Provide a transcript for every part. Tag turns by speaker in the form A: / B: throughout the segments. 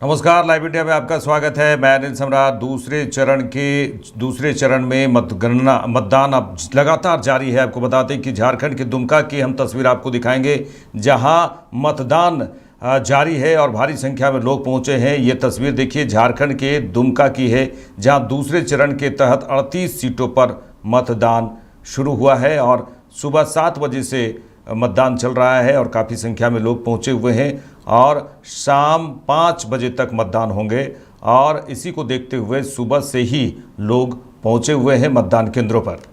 A: नमस्कार, live India में आपका स्वागत है। मैं अनिल सम्राट। दूसरे चरण में मतदान अब लगातार जारी है। आपको बताते हैं कि झारखंड के दुमका की हम तस्वीर आपको दिखाएंगे, जहां मतदान जारी है और भारी संख्या में लोग पहुंचे हैं। ये तस्वीर देखिए झारखंड के दुमका की है, जहां दूसरे चरण के तहत 38 सीटों पर मतदान शुरू हुआ है और सुबह 7 बजे से मतदान चल रहा है और काफ़ी संख्या में लोग पहुंचे हुए हैं और शाम 5 बजे तक मतदान होंगे। और इसी को देखते हुए सुबह से ही लोग पहुंचे हुए हैं मतदान केंद्रों पर।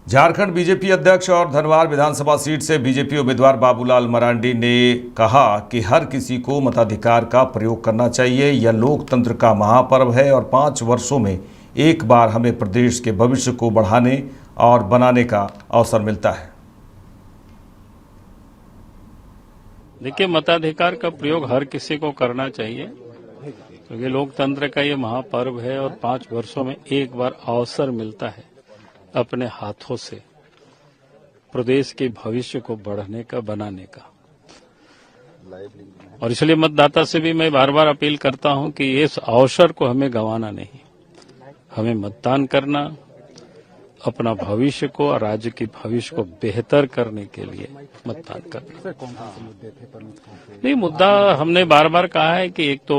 A: झारखंड बीजेपी अध्यक्ष और धनवार विधानसभा सीट से बीजेपी उम्मीदवार बाबूलाल मरांडी ने कहा कि हर किसी को मताधिकार का प्रयोग करना चाहिए। यह लोकतंत्र का महापर्व है और 5 वर्षों में एक बार हमें प्रदेश के भविष्य को बढ़ाने और बनाने का अवसर मिलता है।
B: देखिए, मताधिकार का प्रयोग हर किसी को करना चाहिए क्योंकि लोकतंत्र का ये महापर्व है और 5 वर्षों में एक बार अवसर मिलता है अपने हाथों से प्रदेश के भविष्य को बढ़ने का, बनाने का। और इसलिए मतदाता से भी मैं बार बार अपील करता हूं कि इस अवसर को हमें गंवाना नहीं, हमें मतदान करना, अपना भविष्य को और राज्य के भविष्य को बेहतर करने के लिए मतदान करना। नहीं, मुद्दा हमने बार बार कहा है कि एक तो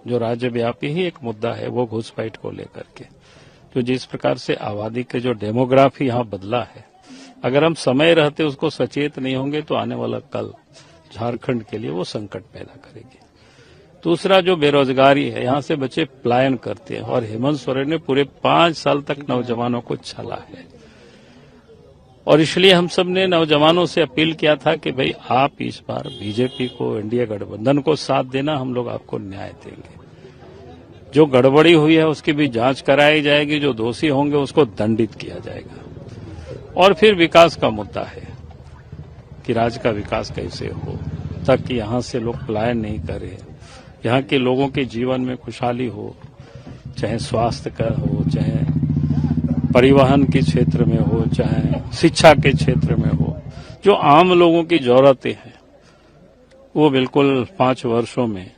B: जो राज्यव्यापी ही एक मुद्दा है वो घुसपैठ को लेकर के, तो जिस प्रकार से आबादी के जो डेमोग्राफी यहाँ बदला है, अगर हम समय रहते उसको सचेत नहीं होंगे तो आने वाला कल झारखंड के लिए वो संकट पैदा करेगी। दूसरा, जो बेरोजगारी है, यहाँ से बच्चे पलायन करते हैं और हेमंत सोरेन ने पूरे 5 साल तक नौजवानों को छला है। और इसलिए हम सब ने नौजवानों से अपील किया था कि भाई आप इस बार बीजेपी को, एनडीए गठबंधन को साथ देना, हम लोग आपको न्याय देंगे। जो गड़बड़ी हुई है उसकी भी जांच कराई जाएगी, जो दोषी होंगे उसको दंडित किया जाएगा। और फिर विकास का मुद्दा है कि राज्य का विकास कैसे हो ताकि यहाँ से लोग पलायन नहीं करें, यहाँ के लोगों के जीवन में खुशहाली हो, चाहे स्वास्थ्य का हो, चाहे परिवहन के क्षेत्र में हो, चाहे शिक्षा के क्षेत्र में हो। जो आम लोगों की जरूरतें हैं वो बिल्कुल 5 वर्षों में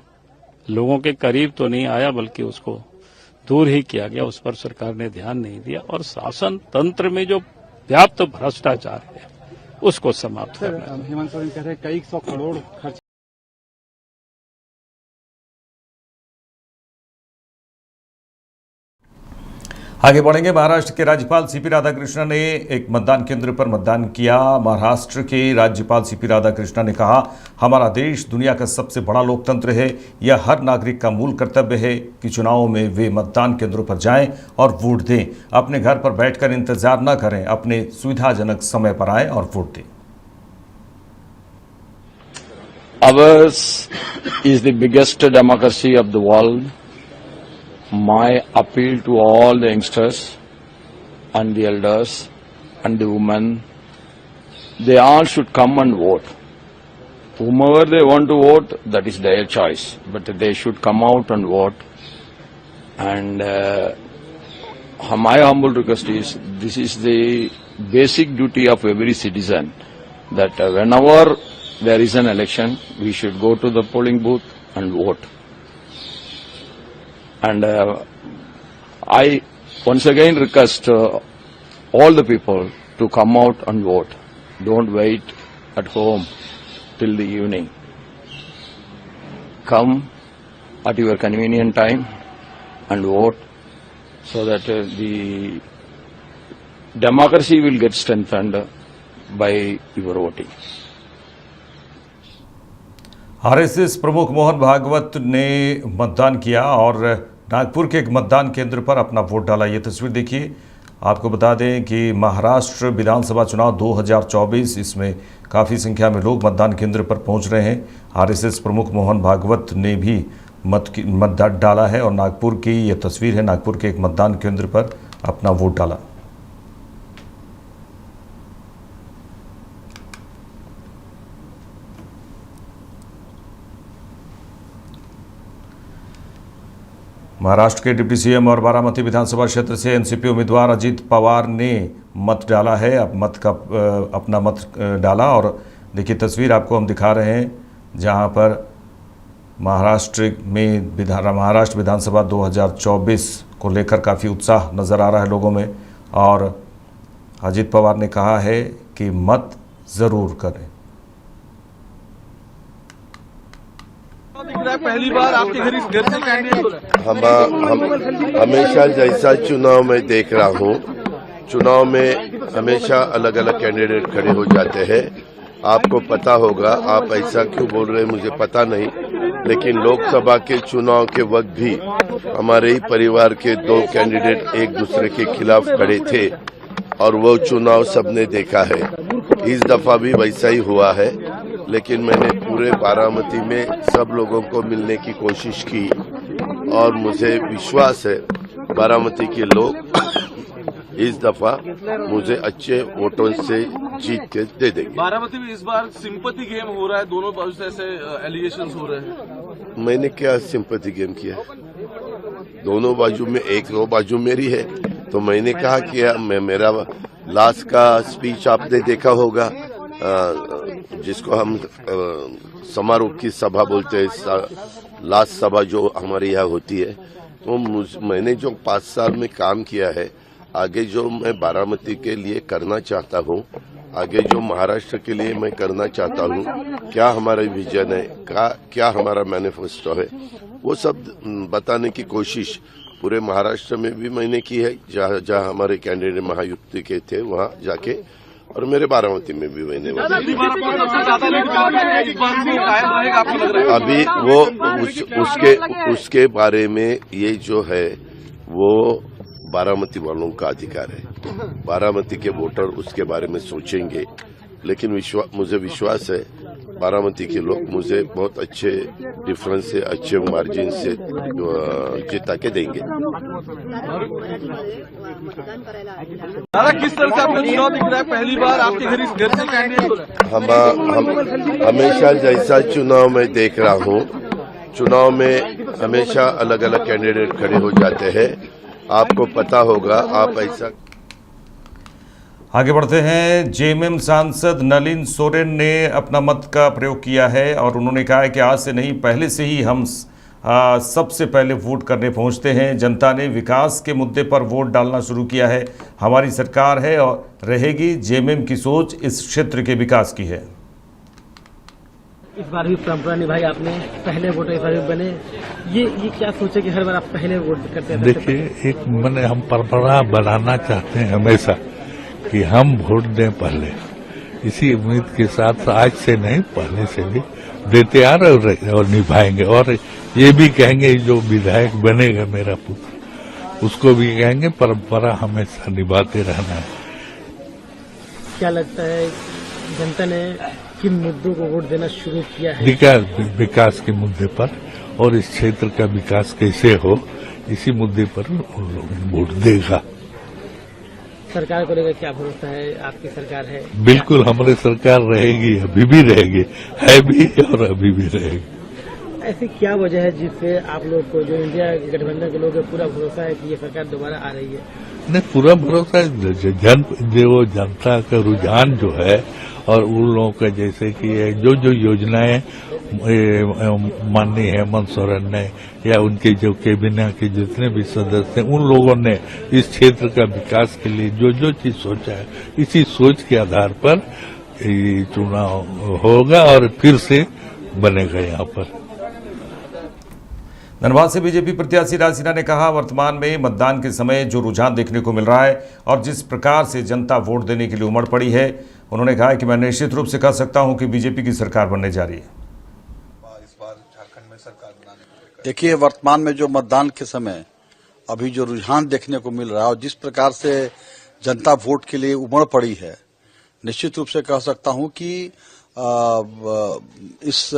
B: लोगों के करीब तो नहीं आया बल्कि उसको दूर ही किया गया। उस पर सरकार ने ध्यान नहीं दिया और शासन तंत्र में जो व्याप्त भ्रष्टाचार है उसको समाप्त करना है।
C: हेमंत सोरेन कह रहे हैं कई 100 करोड़ खर्च।
A: आगे बढ़ेंगे। महाराष्ट्र के राज्यपाल सीपी राधाकृष्णन ने एक मतदान केंद्र पर मतदान किया। महाराष्ट्र के राज्यपाल सीपी राधाकृष्णन ने कहा, हमारा देश दुनिया का सबसे बड़ा लोकतंत्र है। यह हर नागरिक का मूल कर्तव्य है कि चुनावों में वे मतदान केंद्रों पर जाएं और वोट दें। अपने घर पर बैठकर इंतजार न करें, अपने सुविधाजनक समय पर आएं और वोट दें।
D: Ours is the biggest democracy of the world. My appeal to all the youngsters and the elders and the women, they all should come and vote. Whomever they want to vote, that is their choice, but they should come out and vote. And my humble request is, this is the basic duty of every citizen, that whenever there is an election, we should go to the polling booth and vote. And I once again request all the people to come out and vote. Don't wait at home till the evening. Come at your convenient time and vote so that the democracy will get strengthened by your voting.
A: RSS प्रमुख मोहन भागवत ने मतदान किया और नागपुर के एक मतदान केंद्र पर अपना वोट डाला। ये तस्वीर देखिए। आपको बता दें कि महाराष्ट्र विधानसभा चुनाव 2024, इसमें काफ़ी संख्या में लोग मतदान केंद्र पर पहुंच रहे हैं। आरएसएस प्रमुख मोहन भागवत ने भी मत डाला है और नागपुर की ये तस्वीर है। नागपुर के एक मतदान केंद्र पर अपना वोट डाला। महाराष्ट्र के डिप्टी सीएम और बारामती विधानसभा क्षेत्र से एनसीपी उम्मीदवार अजीत पवार ने मत डाला है। अब अपना मत डाला और देखिए तस्वीर आपको हम दिखा रहे हैं जहां पर महाराष्ट्र विधानसभा 2024 को लेकर काफ़ी उत्साह नज़र आ रहा है लोगों में और अजीत पवार ने कहा है कि मत ज़रूर करें।
E: पहली बार आपके घर से कैंडिडेट हो रहा है।
F: हम हमेशा जैसा चुनाव में देख रहा हूँ, चुनाव में हमेशा अलग अलग कैंडिडेट खड़े हो जाते हैं। आपको पता होगा, आप ऐसा क्यों बोल रहे हैं मुझे पता नहीं, लेकिन लोकसभा के चुनाव के वक्त भी हमारे ही परिवार के 2 कैंडिडेट एक दूसरे के खिलाफ खड़े थे और वो चुनाव सबने देखा है। इस दफा भी वैसा ही हुआ है, लेकिन मैंने पूरे बारामती में सब लोगों को मिलने की कोशिश की और मुझे विश्वास है बारामती के लोग इस दफा मुझे अच्छे वोटों से जीत के दे देंगे।
E: बारामती में इस बार सिंपैथी गेम हो रहा है, दोनों बाजू से ऐसे एलिगेशंस हो रहे हैं।
F: मैंने क्या सिंपैथी गेम किया? दोनों बाजू में एक बाजू मेरी है, तो मैंने कहा कि मेरा लास्ट का स्पीच आपने देखा होगा, जिसको हम समारोह की सभा बोलते हैं, लास्ट सभा जो हमारे यहाँ होती है। तो मैंने जो 5 साल में काम किया है, आगे जो मैं बारामती के लिए करना चाहता हूँ, आगे जो महाराष्ट्र के लिए मैं करना चाहता हूँ, क्या हमारा विजन है, क्या हमारा मैनिफेस्टो है, वो सब बताने की कोशिश पूरे महाराष्ट्र में भी मैंने की है। जहाँ हमारे कैंडिडेट महायुति के थे वहाँ जाके, और मेरे बारामती में भी मैंने अभी वो उसके बारे में ये जो है वो बारामती वालों का अधिकार है। बारामती के वोटर उसके बारे में सोचेंगे, लेकिन मुझे विश्वास है बारामती के लोग मुझे बहुत अच्छे डिफरेंस से, अच्छे मार्जिन से जिता के देंगे।
E: दादा, किस तरह से आपका चुनाव दिख रहा है? पहली बार आपके घर से कैंडिडेट हो रहा है।
F: हम हमेशा जैसा चुनाव में देख रहा हूँ, चुनाव में हमेशा अलग अलग कैंडिडेट खड़े हो जाते हैं। आपको पता होगा, आप ऐसा।
A: आगे बढ़ते हैं। जेएमएम सांसद नलिन सोरेन ने अपना मत का प्रयोग किया है और उन्होंने कहा है कि आज से नहीं, पहले से ही हम सबसे पहले वोट करने पहुंचते हैं। जनता ने विकास के मुद्दे पर वोट डालना शुरू किया है। हमारी सरकार है और रहेगी। जेएमएम की सोच इस क्षेत्र के विकास की है।
G: इस बार भी परंपरा निभाई आपने, पहले वोटर इस बार भी बने। ये क्या सोचे कि हर बार आप पहले वोट करते हैं?
H: देखिए, एक मैंने हम परंपरा बनाना चाहते हैं हमेशा कि हम वोट दें पहले। इसी उम्मीद के साथ आज से नहीं, पहले से भी देते आ रहे और निभाएंगे। और ये भी कहेंगे जो विधायक बनेगा मेरा पुत्र, उसको भी कहेंगे परंपरा हमेशा निभाते रहना है।
G: क्या लगता है जनता ने किन मुद्दों को वोट देना शुरू किया है?
H: विकास के मुद्दे पर, और इस क्षेत्र का विकास कैसे हो, इसी मुद्दे पर उन लोग वोट देगा।
G: सरकार को लेकर क्या भरोसा है? आपकी सरकार है?
H: बिल्कुल, हमारी सरकार रहेगी, अभी भी रहेगी, है भी और अभी भी रहेगी।
G: ऐसी क्या वजह है जिससे आप लोग को, जो इंडिया गठबंधन के लोग है, पूरा भरोसा है कि ये सरकार दोबारा आ रही है?
H: नहीं, पूरा भरोसा है। जो जनता का रुझान जो है और उन लोगों का, जैसे कि जो योजनाएं माननीय हेमंत सोरेन ने या उनके जो कैबिनेट के जितने भी सदस्य हैं, उन लोगों ने इस क्षेत्र का विकास के लिए जो चीज सोचा है, इसी सोच के आधार पर ये चुनाव होगा और फिर से बनेगा यहाँ पर।
A: धनबाद से बीजेपी प्रत्याशी राज सिन्हा ने कहा, वर्तमान में मतदान के समय जो रुझान देखने को मिल रहा है और जिस प्रकार से जनता वोट देने के लिए उमड़ पड़ी है, उन्होंने कहा कि मैं निश्चित रूप से कह सकता हूं कि बीजेपी की सरकार बनने जा रही है।
I: इस बार झारखंड में सरकार बनाने को देखिए, वर्तमान में जो मतदान के समय अभी जो रुझान देखने को मिल रहा है और जिस प्रकार से जनता वोट के लिए उमड़ पड़ी है, निश्चित रूप से कह सकता हूं कि इस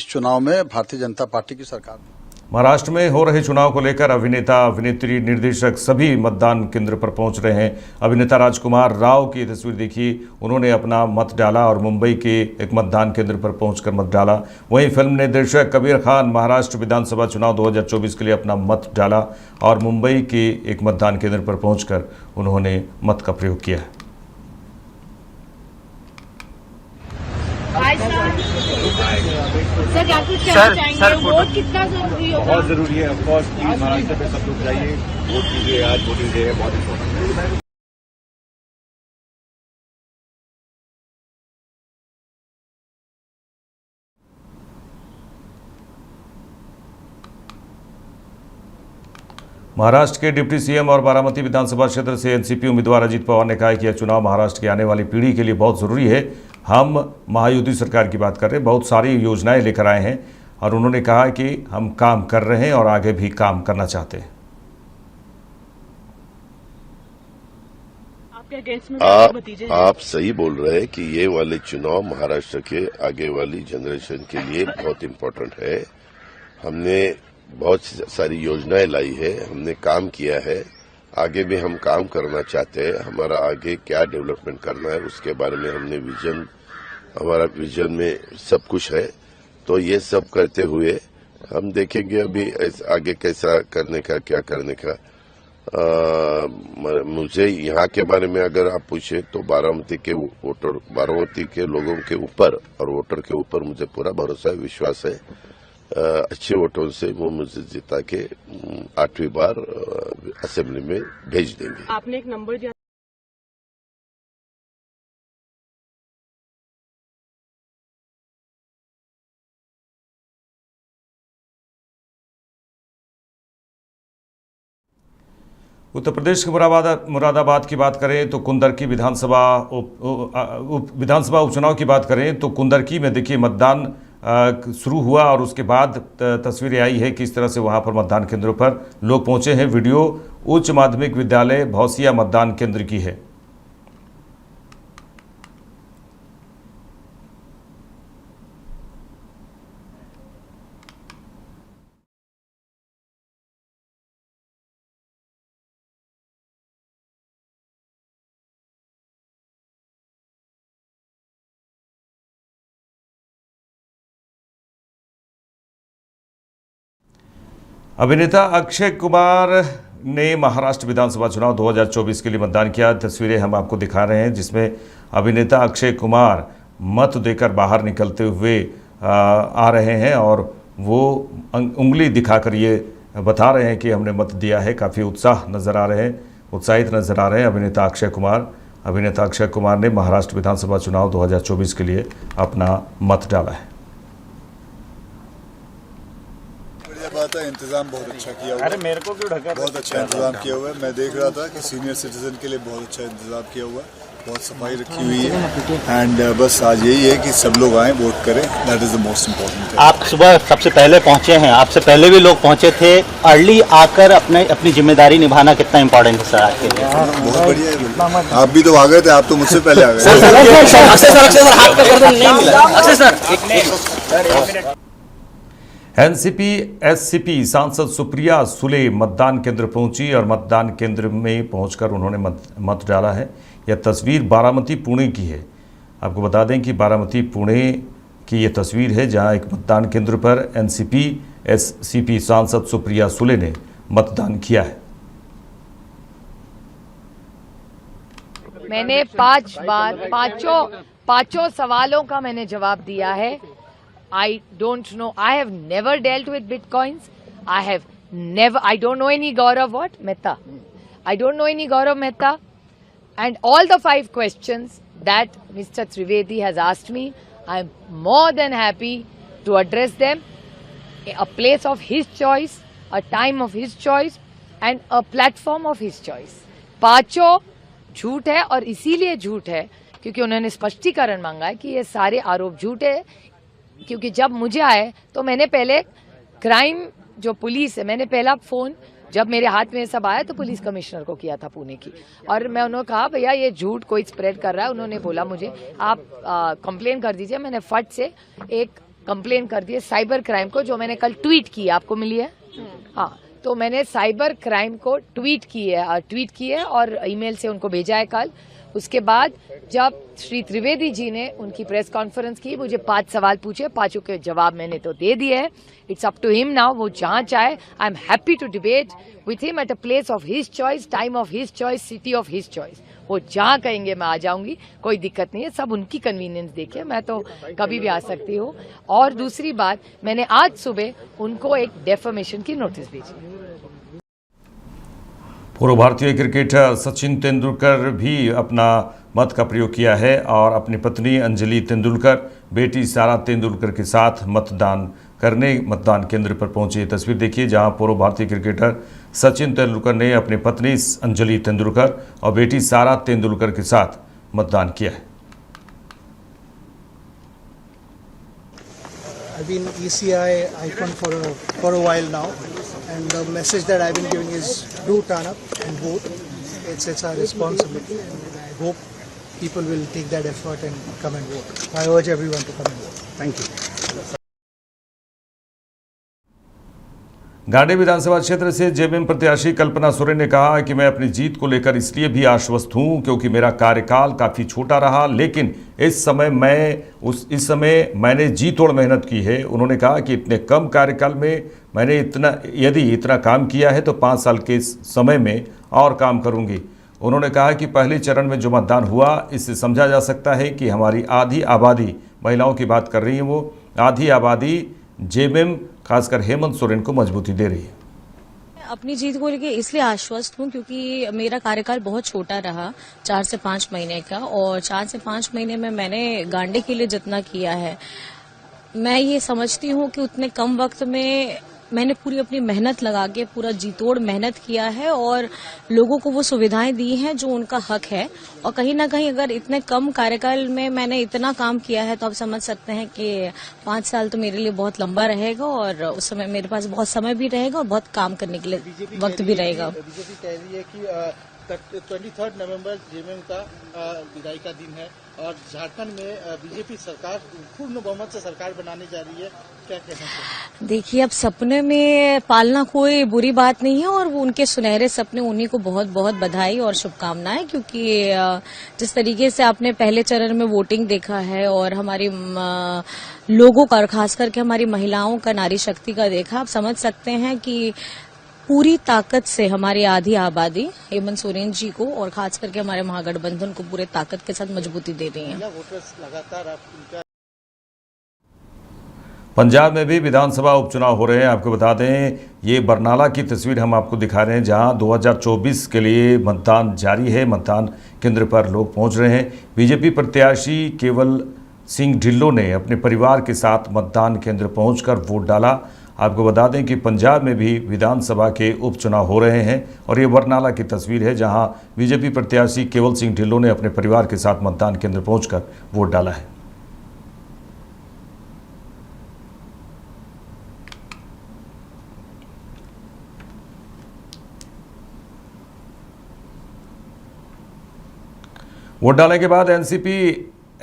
I: चुनाव में भारतीय जनता पार्टी की सरकार।
A: महाराष्ट्र में हो रहे चुनाव को लेकर अभिनेता, अभिनेत्री, निर्देशक सभी मतदान केंद्र पर पहुंच रहे हैं। अभिनेता राजकुमार राव की तस्वीर देखिए, उन्होंने अपना मत डाला और मुंबई के एक मतदान केंद्र पर पहुंचकर मत डाला। वहीं फिल्म निर्देशक कबीर खान महाराष्ट्र विधानसभा चुनाव 2024 के लिए अपना मत डाला और मुंबई के एक मतदान केंद्र पर पहुंचकर उन्होंने मत का प्रयोग किया।
J: सर क्या कुछ कहना चाहेंगे? वोट कितना जरूरी होगा?
C: बहुत जरूरी है। ऑफ कोर्स प्लीज महाराष्ट्र पे सब लोग जाइए, वोट कीजिए। आज वोटिंग डे है, बहुत इंपॉर्टेंट है।
A: महाराष्ट्र के डिप्टी सीएम और बारामती विधानसभा क्षेत्र से एनसीपी उम्मीदवार अजीत पवार ने कहा है कि यह चुनाव महाराष्ट्र की आने वाली पीढ़ी के लिए बहुत ज़रूरी है। हम महायुति सरकार की बात कर रहे हैं, बहुत सारी योजनाएं लेकर आए हैं और उन्होंने कहा कि हम काम कर रहे हैं और आगे भी काम करना चाहते हैं।
F: आप सही बोल रहे हैं कि ये वाले चुनाव महाराष्ट्र के आगे वाली जनरेशन के लिए बहुत इम्पोर्टेंट है। हमने बहुत सारी योजनाएं लाई है, हमने काम किया है, आगे भी हम काम करना चाहते हैं। हमारा आगे क्या डेवलपमेंट करना है उसके बारे में हमने विजन, हमारा विजन में सब कुछ है। तो ये सब करते हुए हम देखेंगे अभी आगे कैसा करने का, क्या करने का। मुझे यहाँ के बारे में अगर आप पूछे तो बारामती के वोटर, बारामती के लोगों के ऊपर और वोटर के ऊपर मुझे पूरा भरोसा है, विश्वास है। अच्छे वोटों से वो मुझे जिता के 8वीं बार असेंबली में भेज देंगे।
J: आपने एक नंबर दिया।
A: उत्तर प्रदेश के मुरादाबाद की बात करें तो कुंदरकी विधानसभा उपचुनाव की बात करें तो कुंदरकी में देखिए मतदान शुरू हुआ और उसके बाद तस्वीरें आई है किस तरह से वहां पर मतदान केंद्रों पर लोग पहुंचे हैं। वीडियो उच्च माध्यमिक विद्यालय भौसिया मतदान केंद्र की है। अभिनेता अक्षय कुमार ने महाराष्ट्र विधानसभा चुनाव 2024 के लिए मतदान किया। तस्वीरें हम आपको दिखा रहे हैं जिसमें अभिनेता अक्षय कुमार मत देकर बाहर निकलते हुए आ रहे हैं और वो उंगली दिखाकर ये बता रहे हैं कि हमने मत दिया है। काफ़ी उत्साहित नज़र आ रहे हैं अभिनेता अक्षय कुमार। अभिनेता अक्षय कुमार ने महाराष्ट्र विधानसभा चुनाव 2024 के लिए अपना मत डाला है।
K: बात है, इंतजाम बहुत अच्छा किया हुआ है। मेरे को क्यों ढका? बहुत अच्छा इंतजाम किया हुआ है। मैं देख रहा था कि सीनियर सिटीजन के लिए बहुत अच्छा इंतजाम किया हुआ है, बहुत सफाई रखी हुई है। एंड बस आज यही है कि सब लोग आए, वोट करें, that is the most important. आप
G: सुबह सबसे पहले पहुंचे हैं, आपसे पहले भी लोग पहुंचे थे। अर्ली आकर अपनी जिम्मेदारी निभाना कितना इम्पोर्टेंट है सर आपके लिए?
K: बहुत बढ़िया है। आप भी तो आ गए थे, आप तो मुझसे पहले आ गए।
A: एनसीपी एससीपी सांसद सुप्रिया सुले मतदान केंद्र पहुंची और मतदान केंद्र में पहुंचकर उन्होंने मत डाला है। यह तस्वीर बारामती पुणे की है। आपको बता दें कि बारामती पुणे की यह तस्वीर है जहां एक मतदान केंद्र पर एनसीपी एससीपी सांसद सुप्रिया सुले ने मतदान किया है।
L: मैंने 5 बार पांचों सवालों का मैंने जवाब दिया है। I don't know. I have never dealt with bitcoins. I don't know any Gaurav Mehta. I don't know any Gaurav Mehta. And all the 5 questions that Mr. Trivedi has asked me, I am more than happy to address them. A place of his choice, a time of his choice, and a platform of his choice. पांचों झूठ है और इसीलिए झूठ है क्योंकि उन्होंने स्पष्टीकरण मांगा है कि ये सारे आरोप झूठ है। क्योंकि जब मुझे आए तो मैंने पहले क्राइम जो पुलिस है, मैंने पहला फोन जब मेरे हाथ में सब आया तो पुलिस कमिश्नर को किया था पुणे की, और मैं उन्होंने कहा भैया ये झूठ कोई स्प्रेड कर रहा है। उन्होंने बोला मुझे आप कंप्लेन कर दीजिए। मैंने फट से एक कंप्लेन कर दी साइबर क्राइम को, जो मैंने कल ट्वीट की, आपको मिली है। हाँ, तो मैंने साइबर क्राइम को ट्वीट की है और ईमेल से उनको भेजा है कल। उसके बाद जब श्री त्रिवेदी जी ने उनकी प्रेस कॉन्फ्रेंस की, मुझे 5 सवाल पूछे, 5 के जवाब मैंने तो दे दिए हैं। It's up to him now, वो जहाँ चाहे। I am happy to debate with him at a place of his choice, time of his choice, city of his choice. वो जहाँ कहेंगे मैं आ जाऊंगी, कोई दिक्कत नहीं है। सब उनकी कन्वीनियंस देखिए, मैं तो कभी भी आ सकती हूँ। और दूसरी बात, मैंने आज सुबह उनको एक डेफमेशन की नोटिस भेजी।
A: पूर्व भारतीय क्रिकेटर सचिन तेंदुलकर भी अपना मत का प्रयोग किया है और अपनी पत्नी अंजलि तेंदुलकर, बेटी सारा तेंदुलकर के साथ मतदान करने मतदान केंद्र पर पहुंचे। तस्वीर देखिए जहां पूर्व भारतीय क्रिकेटर सचिन तेंदुलकर ने अपनी पत्नी अंजलि तेंदुलकर और बेटी सारा तेंदुलकर के साथ मतदान किया है।
M: I've been ECI icon for a while now, and the message that I've been giving is do turn up and vote. It's our responsibility, and I hope people will take that effort and come and vote. I urge everyone to come and vote. Thank you.
A: गांडी विधानसभा क्षेत्र से JMM प्रत्याशी कल्पना सोरेन ने कहा कि मैं अपनी जीत को लेकर इसलिए भी आश्वस्त हूं क्योंकि मेरा कार्यकाल काफ़ी छोटा रहा, लेकिन इस समय मैंने जी तोड़ मेहनत की है। उन्होंने कहा कि इतने कम कार्यकाल में मैंने इतना काम किया है तो 5 साल के समय में और काम करूंगी। उन्होंने कहा कि पहले चरण में जो मतदान हुआ, इससे समझा जा सकता है कि हमारी आधी आबादी, महिलाओं की बात कर रही हैं वो, आधी आबादी जेएमएम खासकर हेमंत सोरेन को मजबूती दे रही है।
N: अपनी जीत को लेकर इसलिए आश्वस्त हूं क्योंकि मेरा कार्यकाल बहुत छोटा रहा, 4 से 5 महीने का, और 4 से 5 महीने में मैंने गांडी के लिए जितना किया है, मैं ये समझती हूं कि उतने कम वक्त में मैंने पूरी अपनी मेहनत लगा के पूरा जी तोड़ मेहनत किया है और लोगों को वो सुविधाएं दी हैं जो उनका हक है। और कहीं ना कहीं अगर इतने कम कार्यकाल में मैंने इतना काम किया है तो आप समझ सकते हैं कि 5 साल तो मेरे लिए बहुत लंबा रहेगा और उस समय मेरे पास बहुत समय भी रहेगा और बहुत काम करने के लिए वक्त भी रहेगा।
M: बीजेपी कह रही है कि 23 नवंबर जेएमएम का विदाई का दिन है और झारखंड में बीजेपी सरकार पूर्ण बहुमत से सरकार बनाने जा रही है, क्या कहना चाहिए?
N: देखिए, अब सपने में पालना कोई बुरी बात नहीं है और वो उनके सुनहरे सपने, उन्हीं को बहुत बहुत बधाई और शुभकामनाएं, क्योंकि जिस तरीके से आपने पहले चरण में वोटिंग देखा है और हमारी लोगों का, खास करके हमारी महिलाओं का, नारी शक्ति का देखा, आप समझ सकते हैं कि पूरी ताकत से हमारी आधी आबादी हेमंत सोरेन जी को और खास करके हमारे महागठबंधन को पूरे ताकत के साथ मजबूती दे रही हैं।
A: पंजाब में भी विधानसभा उपचुनाव हो रहे हैं। आपको बता दें, ये बरनाला की तस्वीर हम आपको दिखा रहे हैं जहां 2024 के लिए मतदान जारी है। मतदान केंद्र पर लोग पहुंच रहे हैं। बीजेपी प्रत्याशी केवल सिंह ढिल्लों ने अपने परिवार के साथ मतदान केंद्र पहुंचकर वोट डाला। आपको बता दें कि पंजाब में भी विधानसभा के उपचुनाव हो रहे हैं और ये बरनाला की तस्वीर है जहां बीजेपी प्रत्याशी केवल सिंह ढिल्लों ने अपने परिवार के साथ मतदान केंद्र पहुंचकर वोट डाला है। वोट डालने के बाद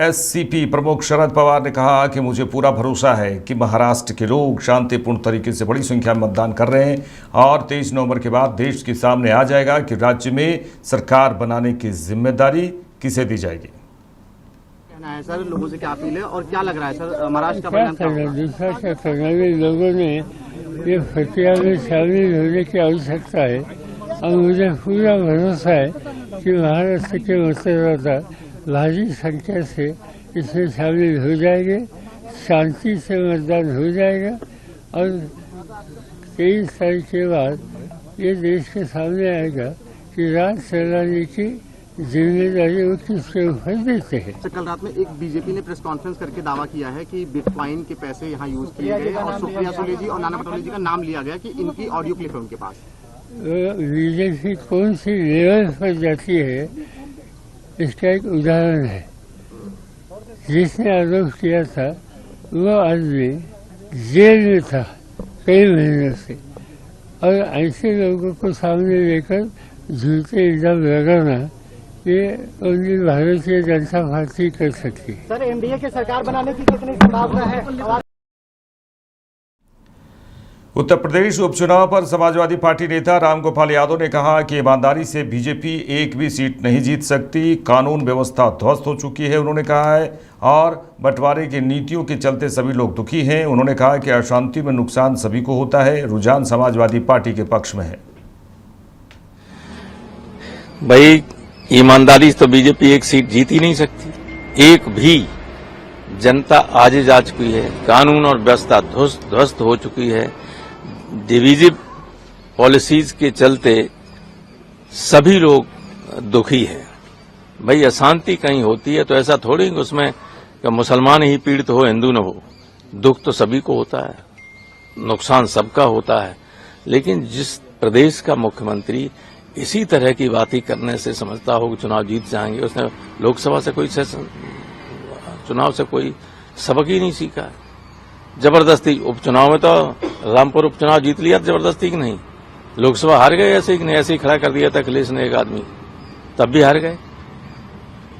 A: एससीपी प्रमुख शरद पवार ने कहा कि मुझे पूरा भरोसा है कि महाराष्ट्र के लोग शांतिपूर्ण तरीके से बड़ी संख्या में मतदान कर रहे हैं और 23 नवंबर के बाद देश के सामने आ जाएगा कि राज्य में सरकार बनाने की जिम्मेदारी किसे दी जाएगी।
G: कहना है सर, लोगों से क्या अपील है और क्या लग रहा है सर, महाराष्ट्र का परिणाम क्या होगा?
O: दूसरा क्या करना है, लोगों ने ये फतिया में शामिल होने की आवश्यकता है और मुझे पूरा भरोसा है कि महाराष्ट्र के मतदाता भारी संख्या से इसमें शामिल हो जाएंगे, शांति से मतदान हो जाएगा और 23 तारीख के बाद ये देश के सामने आएगा कि राज्य चलाने की जिम्मेदारी वो किसके ऊपर देते हैं।
G: कल रात में एक बीजेपी ने प्रेस कॉन्फ्रेंस करके दावा किया है कि बिटकॉइन के पैसे यहाँ यूज किए गए और सुप्रिया सुले जी और नाना पटोले जी का नाम लिया गया कि इनकी ऑडियो क्लिप है उनके पास।
O: बीजेपी कौन सी लेवल पर जाती है इसका एक उदाहरण है। जिसने आरोप किया था वो आदमी जेल में था कई महीनों से, और ऐसे लोगों को सामने लेकर झूठे इल्जाम लगाना ये ओनली भारतीय जनता पार्टी कर सकती है।
G: सर, एनडीए की सरकार बनाने की कितनी संभावना है?
A: उत्तर प्रदेश उपचुनाव पर समाजवादी पार्टी नेता रामगोपाल यादव ने कहा कि ईमानदारी से बीजेपी एक भी सीट नहीं जीत सकती, कानून व्यवस्था ध्वस्त हो चुकी है उन्होंने कहा है, और बंटवारे की नीतियों के चलते सभी लोग दुखी हैं। उन्होंने कहा कि अशांति में नुकसान सभी को होता है, रुझान समाजवादी पार्टी के पक्ष में है।
D: भाई ईमानदारी से तो बीजेपी एक सीट जीत ही नहीं सकती, एक भी। जनता आज जा चुकी है, कानून और व्यवस्था ध्वस्त हो चुकी है, डिवीजिव पॉलिसीज के चलते सभी लोग दुखी हैं। भाई अशांति कहीं होती है तो ऐसा थोड़ी कि उसमें कि मुसलमान ही पीड़ित हो, हिंदू न हो। दुख तो सभी को होता है, नुकसान सबका होता है। लेकिन जिस प्रदेश का मुख्यमंत्री इसी तरह की बातें करने से समझता हो कि चुनाव जीत जाएंगे, उसने लोकसभा से कोई चुनाव से कोई सबक ही नहीं सीखा है। जबरदस्ती उपचुनाव में तो रामपुर उपचुनाव जीत लिया, जबरदस्ती की नहीं। लोकसभा हार गए ऐसे ही नहीं, ऐसे ही खड़ा कर दिया था अखिलेश ने एक आदमी, तब भी हार गए।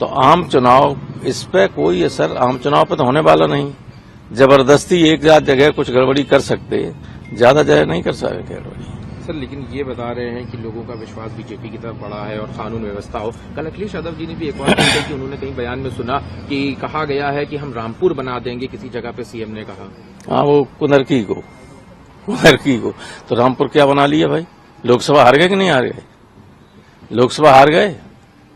D: तो आम चुनाव, इस पे कोई असर आम चुनाव पे तो होने वाला नहीं। जबरदस्ती एक जगह कुछ गड़बड़ी कर सकते, ज्यादा जगह नहीं कर सकते गड़बड़ी।
P: सर लेकिन ये बता रहे हैं कि लोगों का विश्वास बीजेपी की तरफ बढ़ा है और कानून व्यवस्था हो। कल अखिलेश यादव जी ने भी एक बात कही कि उन्होंने कहीं बयान में सुना कि कहा गया है कि हम रामपुर बना देंगे, किसी जगह पे सीएम ने कहा।
D: हाँ, वो कुनरकी को तो रामपुर क्या बना लिया भाई? लोकसभा हार गए कि नहीं हार गए? लोकसभा हार गए,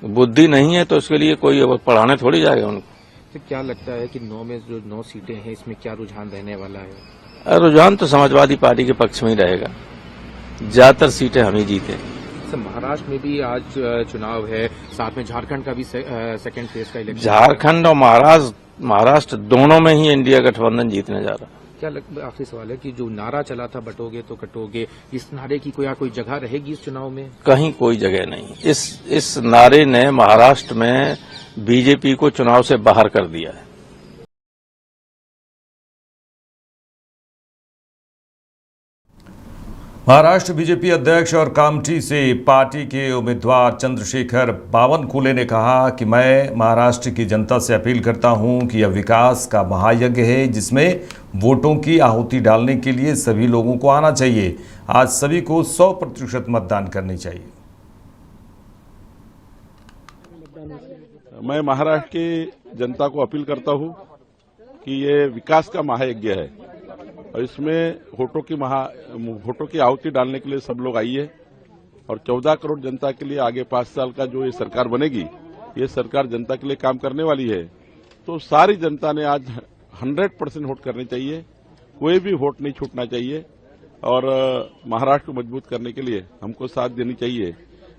D: बुद्धि नहीं है तो उसके लिए कोई पढ़ाने थोड़ी जाएगा उनको।
P: तो क्या लगता है कि 9 में जो 9 सीटें हैं इसमें क्या रुझान रहने वाला है?
D: रुझान तो समाजवादी पार्टी के पक्ष में ही रहेगा, ज्यादातर सीटें हम ही जीते।
P: सर महाराष्ट्र में भी आज चुनाव है, साथ में झारखंड का भी सेकेंड फेज का इलेक्शन।
D: झारखंड और महाराष्ट्र दोनों में ही इंडिया गठबंधन जीतने जा रहा है।
P: क्या आखिरी सवाल है कि जो नारा चला था बटोगे तो कटोगे, इस नारे की कोई जगह रहेगी इस चुनाव में?
D: कहीं कोई जगह नहीं। इस नारे ने महाराष्ट्र में बीजेपी को चुनाव से बाहर कर दिया है।
A: महाराष्ट्र बीजेपी अध्यक्ष और कामठी से पार्टी के उम्मीदवार चंद्रशेखर बावनकुले ने कहा कि मैं महाराष्ट्र की जनता से अपील करता हूं कि यह विकास का महायज्ञ है जिसमें वोटों की आहुति डालने के लिए सभी लोगों को आना चाहिए। आज सभी को 100% मतदान करनी चाहिए।
Q: मैं महाराष्ट्र की जनता को अपील करता हूं कि ये विकास का महायज्ञ है और इसमें वोटों की आहुति डालने के लिए सब लोग आइए। और 14 करोड़ जनता के लिए आगे 5 साल का जो ये सरकार बनेगी, ये सरकार जनता के लिए काम करने वाली है। तो सारी जनता ने आज 100% वोट करने चाहिए, कोई भी वोट नहीं छूटना चाहिए और महाराष्ट्र को मजबूत करने के लिए हमको साथ देनी चाहिए,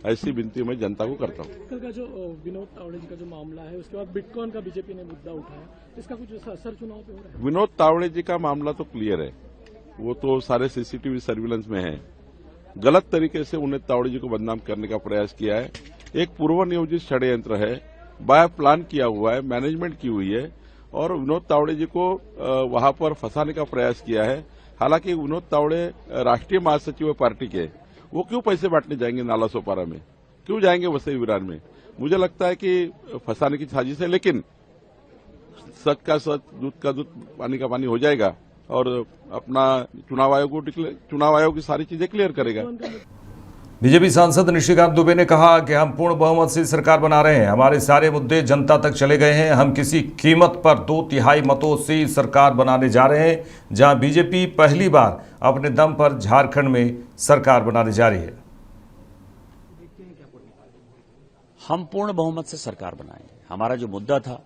Q: ऐसी विनती मैं जनता को करता हूँ।
R: कल का जो विनोद तावड़े जी का जो मामला है, उसके बाद बिटकॉइन का बीजेपी ने मुद्दा उठाया, इसका कुछ असर चुनाव पे हो रहा है?
Q: विनोद तावड़े जी का मामला तो क्लियर है, वो तो सारे सीसीटीवी सर्विलेंस में है। गलत तरीके से विनोद तावड़े जी को बदनाम करने का प्रयास किया है। एक पूर्व नियोजित षड्यंत्र है, बाय प्लान किया हुआ है, मैनेजमेंट की हुई है और विनोद तावड़े जी को वहां पर फंसाने का प्रयास किया है। हालांकि विनोद तावड़े राष्ट्रीय महासचिव है पार्टी के, वो क्यों पैसे बांटने जाएंगे नाला सोपारा में, क्यों जाएंगे वसई विरार में? मुझे लगता है कि फंसाने की साजिश है, लेकिन सच का सच, दूध का दूध, पानी का पानी हो जाएगा और अपना चुनाव आयोग की सारी चीजें क्लियर करेगा।
A: बीजेपी सांसद निशिकांत दुबे ने कहा कि हम पूर्ण बहुमत से सरकार बना रहे हैं, हमारे सारे मुद्दे जनता तक चले गए हैं, हम किसी कीमत पर 2/3 मतों से सरकार बनाने जा रहे हैं, जहां बीजेपी पहली बार अपने दम पर झारखंड में सरकार बनाने जा रही है।
S: हम पूर्ण बहुमत से सरकार बनाएंगे। हमारा जो मुद्दा था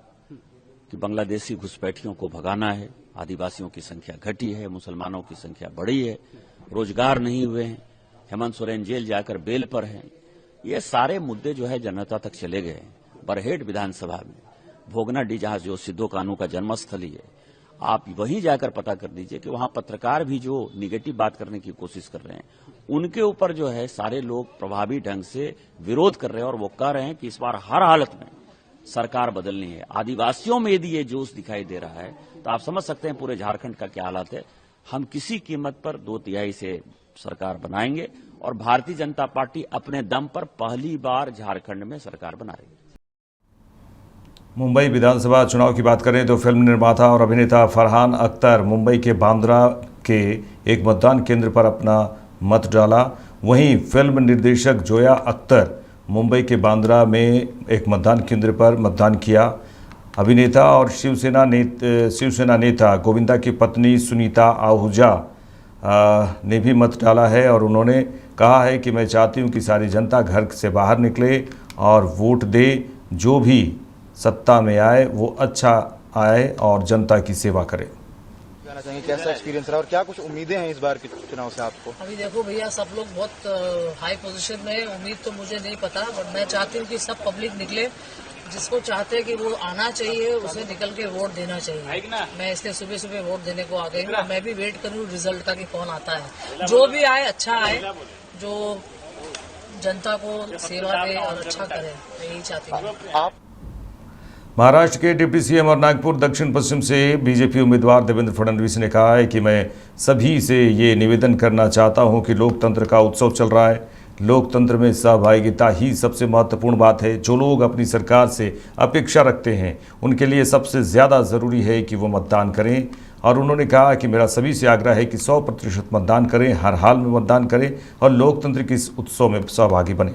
S: कि बांग्लादेशी घुसपैठियों को भगाना है, आदिवासियों की संख्या घटी है, मुसलमानों की संख्या बढ़ी है, रोजगार नहीं हुए हैं, हेमंत सोरेन जेल जाकर बेल पर हैं, ये सारे मुद्दे जो है जनता तक चले गए हैं। बरहेट विधानसभा में भोगनाडीह, जहां जो सिद्धो कान्हू का जन्मस्थली है, आप वहीं जाकर पता कर दीजिए कि वहां पत्रकार भी जो निगेटिव बात करने की कोशिश कर रहे हैं, उनके ऊपर जो है सारे लोग प्रभावी ढंग से विरोध कर रहे हैं और वो कह रहे हैं कि इस बार हर हालत में सरकार बदलनी है। आदिवासियों में यदि ये जोश दिखाई दे रहा है तो आप समझ सकते हैं पूरे झारखंड का क्या हालत है। हम किसी कीमत पर 2/3 से सरकार बनाएंगे और भारतीय जनता पार्टी अपने दम पर पहली बार झारखंड में सरकार बना रही है।
A: मुंबई विधानसभा चुनाव की बात करें तो फिल्म निर्माता और अभिनेता फरहान अख्तर मुंबई के बांद्रा के एक मतदान केंद्र पर अपना मत डाला। वहीं फिल्म निर्देशक जोया अख्तर मुंबई के बांद्रा में एक मतदान केंद्र पर मतदान किया। अभिनेता और शिवसेना नेता गोविंदा की पत्नी सुनीता आहूजा ने भी मत डाला है और उन्होंने कहा है कि मैं चाहती हूं कि सारी जनता घर से बाहर निकले और वोट दे। जो भी सत्ता में आए वो अच्छा आए और जनता की सेवा करे।
G: कहना चाहिए कैसा एक्सपीरियंस रहा और क्या कुछ उम्मीदें हैं इस बार के चुनाव से आपको?
T: अभी देखो भैया, सब लोग बहुत हाई पोजीशन में है, उम्मीद तो मुझे नहीं पता, बट मैं चाहती हूँ कि सब पब्लिक निकले। जिसको चाहते हैं कि वो आना चाहिए उसे निकल के वोट देना चाहिए। मैं इसलिए सुबह सुबह वोट देने को आ गई हूँ। मैं भी वेट कर रही हूँ रिजल्ट का कि कौन आता है। जो भी आए अच्छा आए, जो जनता को सेवा दे और अच्छा करे, मैं यही चाहती हूँ।
A: महाराष्ट्र के डिप्टी सीएम और नागपुर दक्षिण पश्चिम से बीजेपी उम्मीदवार देवेंद्र फडणवीस ने कहा है कि मैं सभी से ये निवेदन करना चाहता हूं कि लोकतंत्र का उत्सव चल रहा है। लोकतंत्र में सहभागिता ही सबसे महत्वपूर्ण बात है। जो लोग अपनी सरकार से अपेक्षा रखते हैं उनके लिए सबसे ज़्यादा ज़रूरी है कि वो मतदान करें। और उन्होंने कहा कि मेरा सभी से आग्रह है कि 100% मतदान करें, हर हाल में मतदान करें और लोकतंत्र के इस उत्सव में सहभागी बने।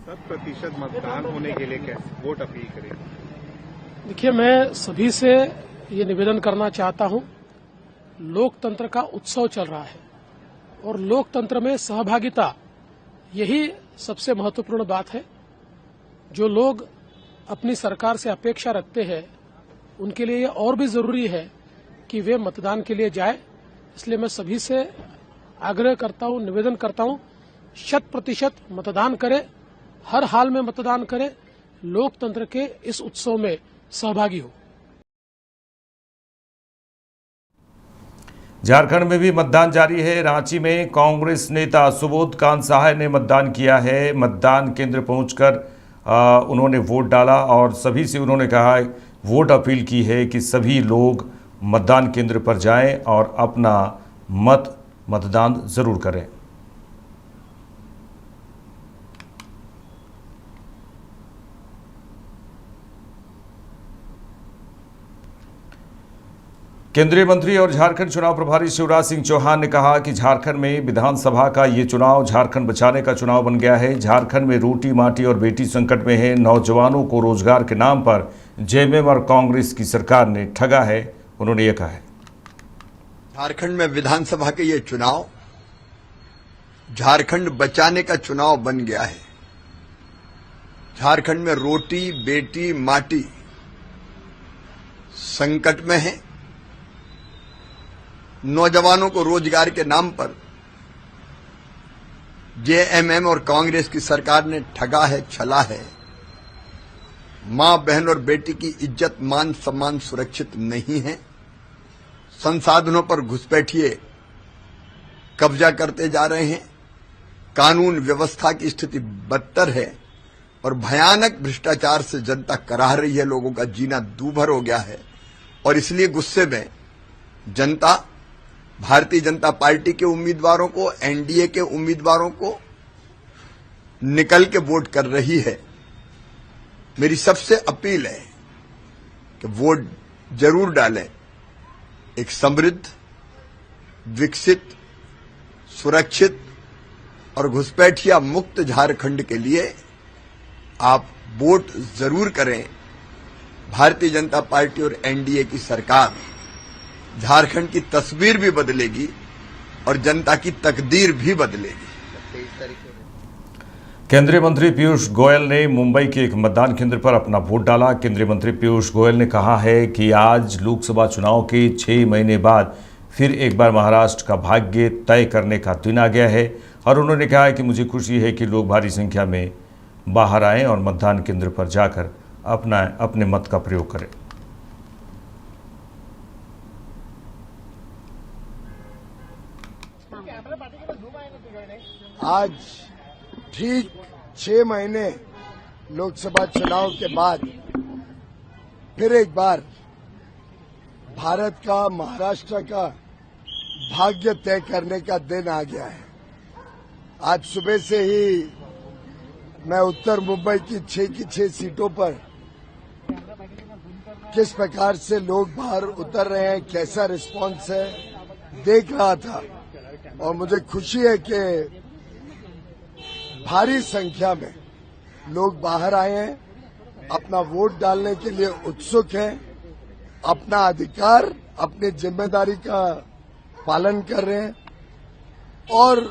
G: 100% मतदान होने के लिए कैसे वोट अपील करें?
R: देखिए, मैं सभी से ये निवेदन करना चाहता हूं, लोकतंत्र का उत्सव चल रहा है और लोकतंत्र में सहभागिता यही सबसे महत्वपूर्ण बात है। जो लोग अपनी सरकार से अपेक्षा रखते हैं उनके लिए ये और भी जरूरी है कि वे मतदान के लिए जाए। इसलिए मैं सभी से आग्रह करता हूं, निवेदन करता हूं, 100% मतदान करें, हर हाल में मतदान करें, लोकतंत्र के इस उत्सव में सहभागी हो।
A: झारखंड में भी मतदान जारी है। रांची में कांग्रेस नेता सुबोध कांत सहाय ने मतदान किया है। मतदान केंद्र पहुंचकर उन्होंने वोट डाला और सभी से उन्होंने कहा, वोट अपील की है कि सभी लोग मतदान केंद्र पर जाएं और अपना मतदान जरूर करें। केंद्रीय मंत्री और झारखंड चुनाव प्रभारी शिवराज सिंह चौहान ने कहा कि झारखंड में विधानसभा का ये चुनाव झारखंड बचाने का चुनाव बन गया है। झारखंड में रोटी माटी और बेटी संकट में है। नौजवानों को रोजगार के नाम पर जेएमएम और कांग्रेस की सरकार ने ठगा है। उन्होंने ये कहा है,
U: झारखंड में विधानसभा के ये चुनाव झारखंड बचाने का चुनाव बन गया है। झारखंड में रोटी बेटी माटी संकट में है। नौजवानों को रोजगार के नाम पर जेएमएम और कांग्रेस की सरकार ने ठगा है, छला है। मां बहन और बेटी की इज्जत मान सम्मान सुरक्षित नहीं है। संसाधनों पर घुसपैठिए कब्जा करते जा रहे हैं। कानून व्यवस्था की स्थिति बदतर है और भयानक भ्रष्टाचार से जनता कराह रही है। लोगों का जीना दूभर हो गया है और इसलिए गुस्से में जनता भारतीय जनता पार्टी के उम्मीदवारों को, एनडीए के उम्मीदवारों को निकल के वोट कर रही है। मेरी सबसे अपील है कि वोट जरूर डालें। एक समृद्ध, विकसित, सुरक्षित और घुसपैठिया मुक्त झारखंड के लिए आप वोट जरूर करें। भारतीय जनता पार्टी और एनडीए की सरकार झारखंड की तस्वीर भी बदलेगी और जनता की तकदीर भी बदलेगी।
A: केंद्रीय मंत्री पीयूष गोयल ने मुंबई के एक मतदान केंद्र पर अपना वोट डाला। केंद्रीय मंत्री पीयूष गोयल ने कहा है कि आज लोकसभा चुनाव के 6 महीने बाद फिर एक बार महाराष्ट्र का भाग्य तय करने का दिन आ गया है और उन्होंने कहा है कि मुझे खुशी है कि लोग भारी संख्या में बाहर आएं और मतदान केंद्र पर जाकर अपने मत का प्रयोग करें।
V: आज ठीक 6 महीने लोकसभा चुनाव के बाद फिर एक बार भारत का, महाराष्ट्र का भाग्य तय करने का दिन आ गया है। आज सुबह से ही मैं उत्तर मुंबई की 6 की 6 सीटों पर किस प्रकार से लोग बाहर उतर रहे हैं, कैसा रिस्पांस है, देख रहा था और मुझे खुशी है कि भारी संख्या में लोग बाहर आए हैं, अपना वोट डालने के लिए उत्सुक हैं, अपना अधिकार, अपनी जिम्मेदारी का पालन कर रहे हैं और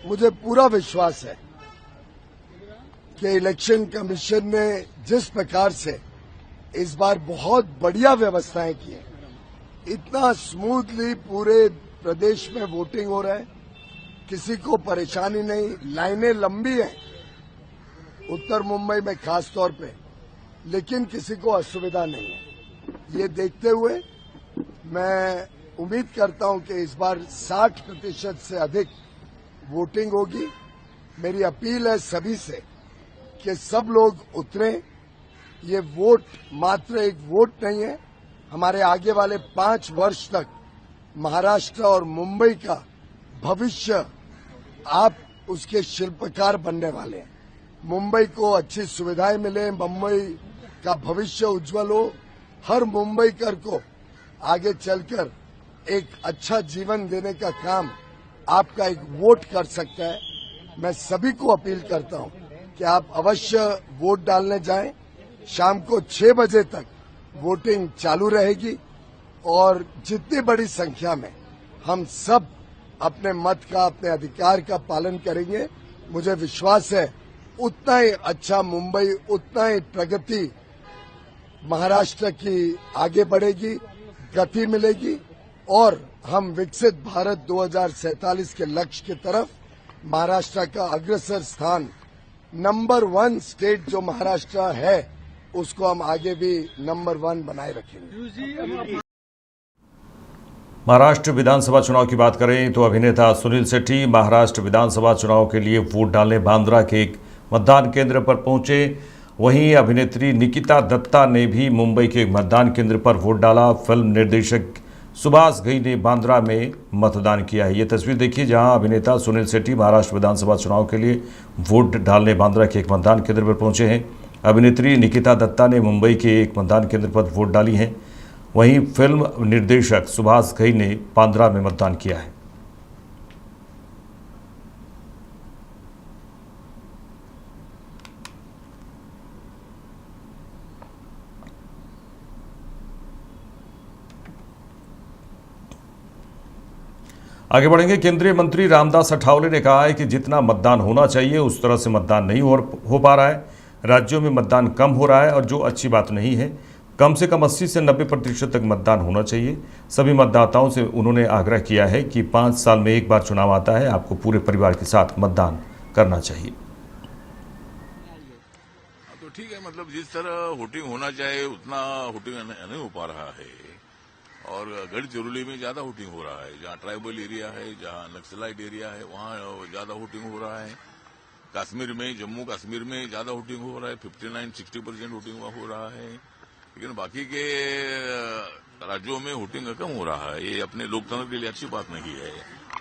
V: मुझे पूरा विश्वास है कि इलेक्शन कमीशन ने जिस प्रकार से इस बार बहुत बढ़िया व्यवस्थाएं की हैं, इतना स्मूथली पूरे प्रदेश में वोटिंग हो रहा है, किसी को परेशानी नहीं, लाइनें लंबी हैं उत्तर मुंबई में खास तौर पे, लेकिन किसी को असुविधा नहीं है। ये देखते हुए मैं उम्मीद करता हूं कि इस बार 60% से अधिक वोटिंग होगी। मेरी अपील है सभी से कि सब लोग उतरें। ये वोट मात्र एक वोट नहीं है, हमारे आगे वाले 5 वर्ष तक महाराष्ट्र और मुंबई का भविष्य आप उसके शिल्पकार बनने वाले हैं। मुंबई को अच्छी सुविधाएं मिले, मुंबई का भविष्य उज्जवल हो, हर मुंबईकर को आगे चलकर एक अच्छा जीवन देने का काम आपका एक वोट कर सकता है। मैं सभी को अपील करता हूं कि आप अवश्य वोट डालने जाएं। शाम को 6 बजे तक वोटिंग चालू रहेगी और जितनी बड़ी संख्या में हम सब अपने मत का, अपने अधिकार का पालन करेंगे, मुझे विश्वास है उतना ही अच्छा मुंबई, उतना ही प्रगति महाराष्ट्र की आगे बढ़ेगी, गति मिलेगी और हम विकसित भारत 2047 के लक्ष्य की तरफ महाराष्ट्र का अग्रसर स्थान नंबर 1 स्टेट जो महाराष्ट्र है उसको हम आगे भी नंबर 1 बनाए रखेंगे।
A: महाराष्ट्र विधानसभा चुनाव की बात करें तो अभिनेता सुनील शेट्टी महाराष्ट्र विधानसभा चुनाव के लिए वोट डालने बांद्रा के एक मतदान केंद्र पर पहुंचे। वहीं अभिनेत्री निकिता दत्ता ने भी मुंबई के एक मतदान केंद्र पर वोट डाला। फिल्म निर्देशक सुभाष घई ने बांद्रा में मतदान किया है। ये तस्वीर देखिए जहां अभिनेता सुनील शेट्टी महाराष्ट्र विधानसभा चुनाव के लिए वोट डालने बांद्रा के एक मतदान केंद्र पर पहुंचे हैं। अभिनेत्री निकिता दत्ता ने मुंबई के एक मतदान केंद्र पर वोट डाली है। वहीं फिल्म निर्देशक सुभाष घई ने बांद्रा में मतदान किया है। आगे बढ़ेंगे। केंद्रीय मंत्री रामदास अठावले ने कहा है कि जितना मतदान होना चाहिए उस तरह से मतदान नहीं हो पा रहा है। राज्यों में मतदान कम हो रहा है और जो अच्छी बात नहीं है। कम से कम 80 से 90% तक मतदान होना चाहिए। सभी मतदाताओं से उन्होंने आग्रह किया है कि 5 साल में एक बार चुनाव आता है, आपको पूरे परिवार के साथ मतदान करना चाहिए।
B: तो ठीक है, मतलब जिस तरह वोटिंग होना चाहिए उतना वोटिंग नहीं हो पा रहा है और गढ़चिरौली में ज्यादा वोटिंग हो रहा है। जहाँ ट्राइबल एरिया है, जहाँ नक्सलाइट एरिया है, वहाँ ज्यादा वोटिंग हो रहा है। कश्मीर में, जम्मू कश्मीर में ज्यादा वोटिंग हो रहा है, 59-60% वोटिंग हो रहा है। लेकिन बाकी के राज्यों में वोटिंग कम हो रहा है। ये अपने लोकतंत्र के लिए अच्छी बात नहीं है।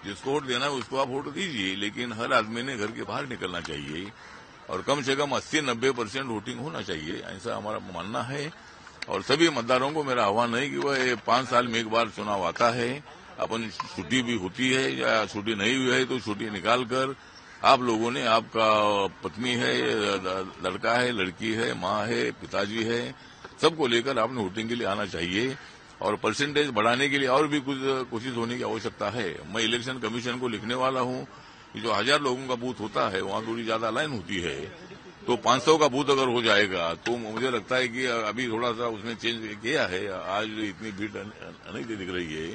B: जिसको वोट देना है उसको आप वोट दीजिए, लेकिन हर आदमी ने घर के बाहर निकलना चाहिए और कम से कम 80-90% वोटिंग होना चाहिए, ऐसा हमारा मानना है। और सभी मतदारों को मेरा आह्वान है कि वह 5 साल में एक बार चुनाव आता है, अपन छुट्टी भी होती है या छुट्टी नहीं हुई है तो छुट्टी निकालकर आप लोगों ने, आपका पत्नी है, लड़का है, लड़की है, माँ है, पिताजी है, सबको लेकर आपने वोटिंग के लिए आना चाहिए। और परसेंटेज बढ़ाने के लिए और भी कुछ कोशिश होने की आवश्यकता है। मैं इलेक्शन कमीशन को लिखने वाला हूं कि जो 1000 लोगों का बूथ होता है वहां थोड़ी ज्यादा लाइन होती है, तो 500 का बूथ अगर हो जाएगा तो मुझे लगता है कि अभी थोड़ा सा उसने चेंज किया है। आज इतनी भीड़ नहीं दिख रही है,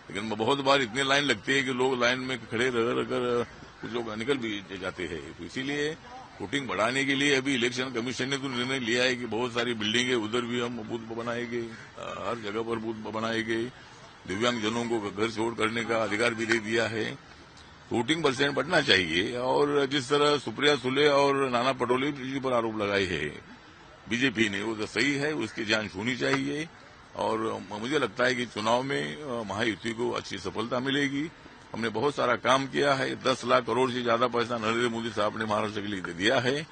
B: लेकिन बहुत बार इतनी लाइन लगती है कि लोग लाइन में खड़े रहकर कुछ लोग निकल भी जाते हैं। तो इसीलिए वोटिंग बढ़ाने के लिए अभी इलेक्शन कमीशन ने तो निर्णय लिया है कि बहुत सारी बिल्डिंगें उधर भी हम बूथ बनाएंगे, हर जगह पर बूथ बनाएंगे। दिव्यांगजनों को घर छोड़ करने का अधिकार भी दे दिया है। वोटिंग परसेंट बढ़ना चाहिए। और जिस तरह सुप्रिया सुले और नाना पटोले जी पर आरोप लगाए है बीजेपी ने, वो तो सही है, उसकी जांच होनी चाहिए। और मुझे लगता है कि चुनाव में महायुति को अच्छी सफलता मिलेगी। हमने बहुत सारा काम किया है। 10 लाख करोड़ से ज्यादा पैसा नरेंद्र मोदी साहब ने महाराष्ट्र के लिए दे दिया है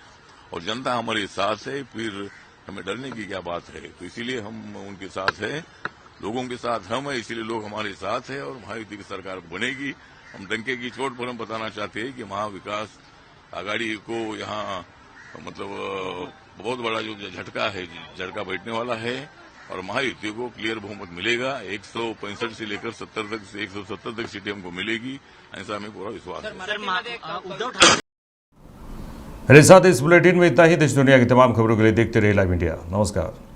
B: और जनता हमारे साथ है, फिर हमें डरने की क्या बात है। तो इसीलिए हम उनके साथ है। लोगों के साथ हम है, इसीलिए लोग हमारे साथ है और महायुति की सरकार बनेगी। हम डंके की चोट पर हम बताना चाहते हैं कि महाविकास आघाड़ी को यहाँ मतलब बहुत बड़ा जो झटका है, झटका बैठने वाला है और महायुति को क्लियर बहुमत मिलेगा। 165 से लेकर 70 तक से 170 तक सीटें हमको मिलेगी, ऐसा हमें पूरा विश्वास है।
A: मेरे साथ इस बुलेटिन में इतना ही। देश दुनिया की तमाम खबरों के लिए देखते रहिए लाइव इंडिया। नमस्कार।